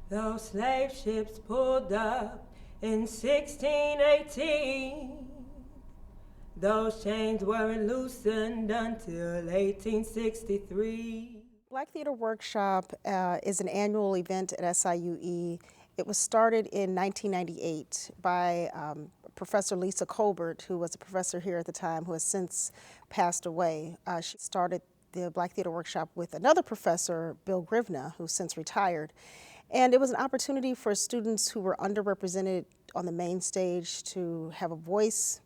Those slave ships pulled up in 1618. Those chains weren't loosened until 1863. Black Theater Workshop is an annual event at SIUE. It was started in 1998 by Professor Lisa Colbert, who was a professor here at the time, who has since passed away. She started the Black Theater Workshop with another professor, Bill Grivna, who's since retired. And it was an opportunity for students who were underrepresented on the main stage to have a voice,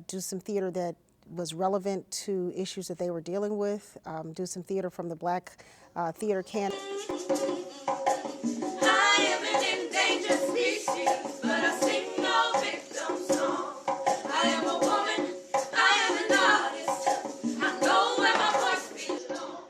do some theater that was relevant to issues that they were dealing with, do some theater from the Black theater canon. I am an endangered species, but I sing no victim song. I am a woman, I am an artist, I know where my voice belongs.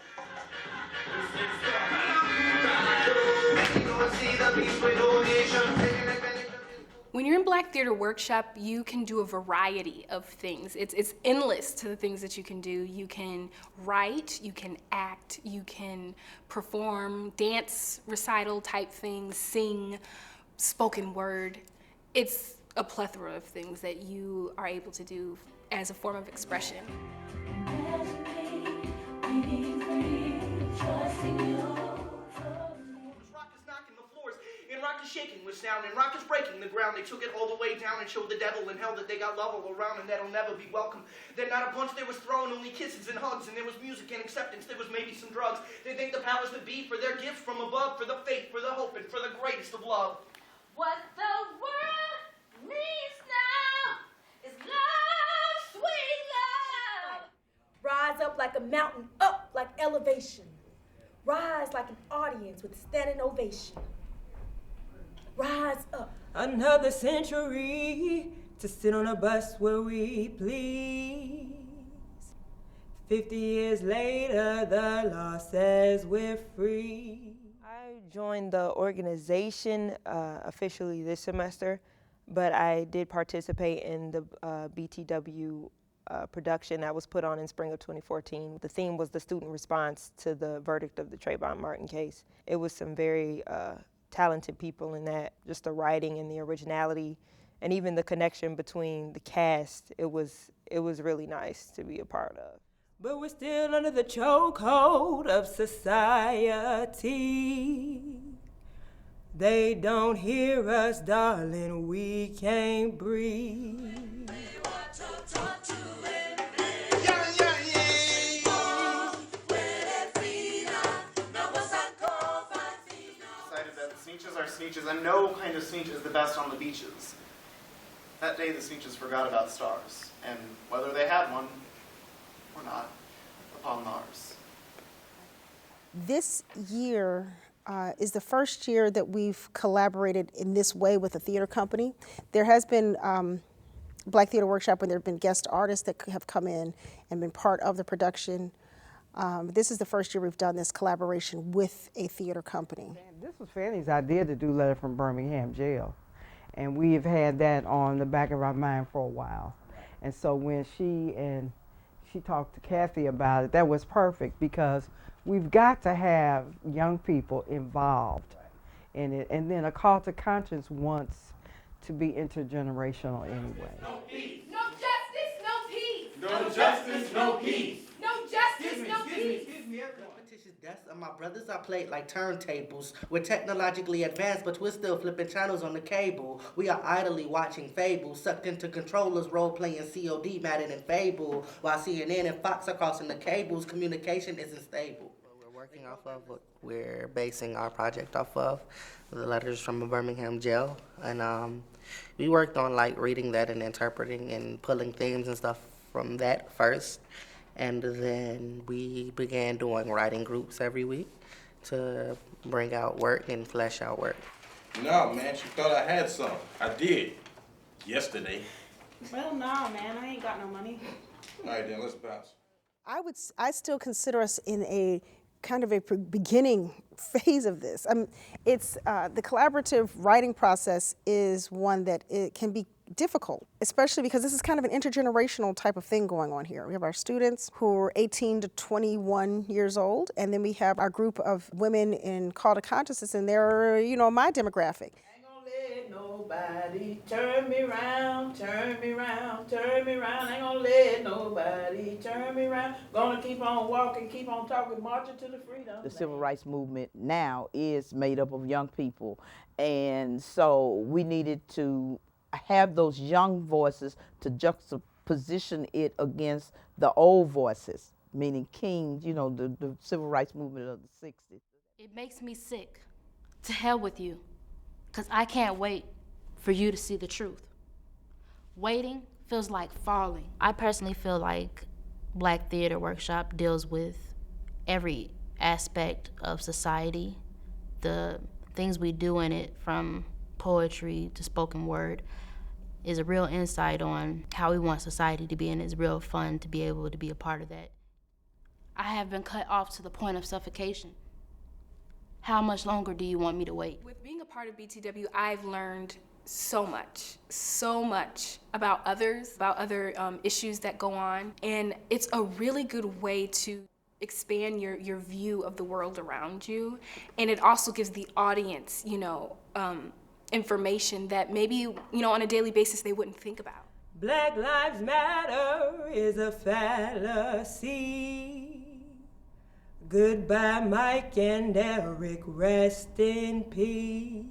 When you're in Black Theater Workshop, you can do a variety of things. It's endless to the things that you can do. You can write, you can act, you can perform dance recital type things, sing, spoken word. It's a plethora of things that you are able to do as a form of expression. And rock is shaking with sound, and rock is breaking the ground. They took it all the way down and showed the devil in hell that they got love all around, and that'll never be welcome. Then not a bunch they was throwing, only kisses and hugs, and there was music and acceptance, there was maybe some drugs. They thank the powers that be for their gifts from above, for the faith, for the hope, and for the greatest of love. What the world needs now is love, sweet love. Rise up like a mountain, up like elevation. Rise like an audience with standing ovation. Rise up. Another century to sit on a bus where we please. 50 years later, the law says we're free. I joined the organization officially this semester, but I did participate in the BTW production that was put on in spring of 2014. The theme was the student response to the verdict of the Trayvon Martin case. It was some very talented people in that, just the writing and the originality, and even the connection between the cast. It was really nice to be a part of. But we're still under the chokehold of society. They don't hear us, darling, we can't breathe. Sneetches, and no kind of sneetch is the best on the beaches. That day the sneetches forgot about stars, and whether they had one or not, upon Mars. This year is the first year that we've collaborated in this way with a theater company. There has been Black Theater Workshop when there have been guest artists that have come in and been part of the production. This is the first year we've done this collaboration with a theater company. This was Fanny's idea to do Letter from Birmingham Jail, and we've had that on the back of our mind for a while. And so when she talked to Kathy about it, that was perfect, because we've got to have young people involved in it, and then a call to conscience wants to be intergenerational anyway. No peace. No justice, no peace. No justice, no peace. No justice, no peace. Deaths of my brothers are played like turntables. We're technologically advanced, but we're still flipping channels on the cable. We are idly watching fables, sucked into controllers, role-playing COD, Madden, and Fable. While CNN and Fox are crossing the cables, communication isn't stable. We're working off of what we're basing our project off of, the letters from a Birmingham jail. And we worked on like reading that and interpreting and pulling themes and stuff from that first. And then we began doing writing groups every week to bring out work and flesh out work. No, man, she thought I had some. I did. Yesterday. Well, no, man, I ain't got no money. All right, then, let's bounce. I still consider us in a kind of a beginning phase of this. It's the collaborative writing process is one that it can be difficult, especially because this is kind of an intergenerational type of thing going on here. We have our students who are 18 to 21 years old, and then we have our group of women in Call to Consciousness, and they're, you know, my demographic. Let nobody turn me round, turn me round, turn me round. Ain't gonna let nobody turn me round. Gonna keep on walking, keep on talking, marching to the freedom. The civil rights movement now is made up of young people, and so we needed to have those young voices to juxtaposition it against the old voices, meaning King, you know, the civil rights movement of the 60s. It makes me sick. To hell with you. Because I can't wait for you to see the truth. Waiting feels like falling. I personally feel like Black Theater Workshop deals with every aspect of society. The things we do in it, from poetry to spoken word, is a real insight on how we want society to be, and it's real fun to be able to be a part of that. I have been cut off to the point of suffocation. How much longer do you want me to wait? With being a part of BTW, I've learned so much about others, about other issues that go on. And it's a really good way to expand your view of the world around you. And it also gives the audience, you know, information that maybe, you know, on a daily basis they wouldn't think about. Black Lives Matter is a fallacy. Goodbye, Mike and Eric, rest in peace.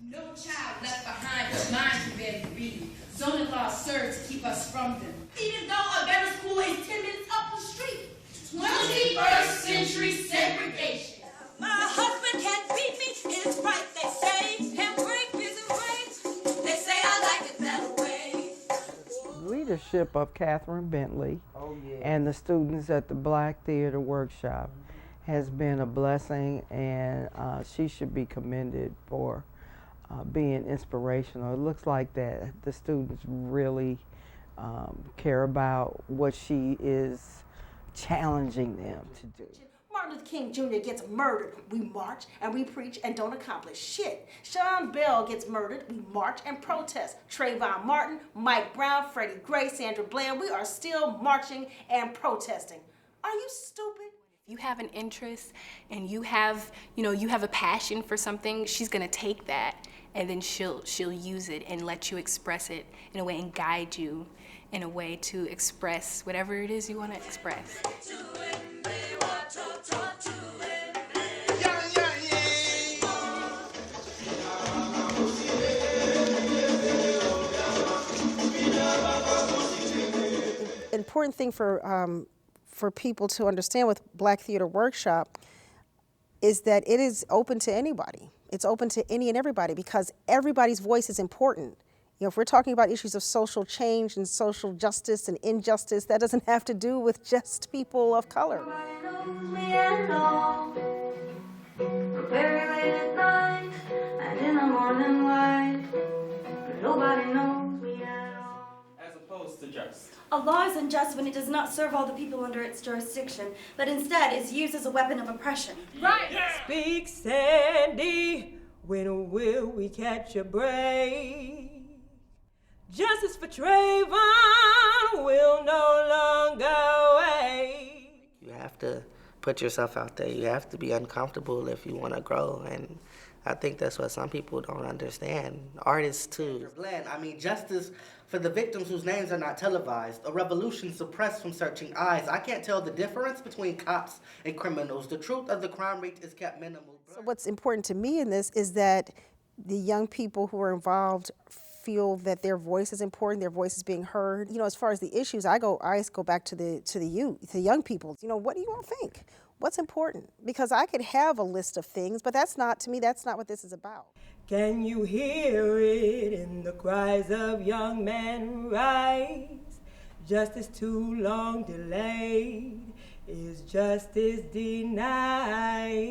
No child left behind whose mind can barely read. Zoning laws serve to keep us from them. Even though a better school is 10 minutes up the street. 21st century segregation. My husband can't beat me, it's right, they say. Can't break busy ways. They say I like it that way. Leadership of Catherine Bentley and the students at the Black Theater Workshop has been a blessing, and she should be commended for being inspirational. It looks like that the students really care about what she is challenging them to do. Martin Luther King Jr. gets murdered, we march and we preach and don't accomplish shit. Sean Bell gets murdered, we march and protest. Trayvon Martin, Mike Brown, Freddie Gray, Sandra Bland, we are still marching and protesting. Are you stupid? If you have an interest and you have, you know, you have a passion for something, she's gonna take that and then she'll use it and let you express it in a way and guide you in a way to express whatever it is you want to express. Important thing for people to understand with Black Theater Workshop is that it is open to anybody. It's open to any and everybody because everybody's voice is important. You know, if we're talking about issues of social change and social justice and injustice, that doesn't have to do with just people of color. Very late at night and in the morning light, but nobody knows me at all. As opposed to just. A law is unjust when it does not serve all the people under its jurisdiction, but instead is used as a weapon of oppression. Right. Yeah. Speak, Sandy. When will we catch a break? Justice for Trayvon will no longer wait. You have to put yourself out there. You have to be uncomfortable if you want to grow, and I think that's what some people don't understand. Artists too. I mean, justice for the victims whose names are not televised. A revolution suppressed from searching eyes. I can't tell the difference between cops and criminals. The truth of the crime rate is kept minimal. So what's important to me in this is that the young people who are involved feel that their voice is important, their voice is being heard. You know, as far as the issues, I go back to the youth, the young people. You know, what do you all think? What's important? Because I could have a list of things, but that's not, to me, that's not what this is about. Can you hear it in the cries of young men rise? Justice too long delayed is justice denied.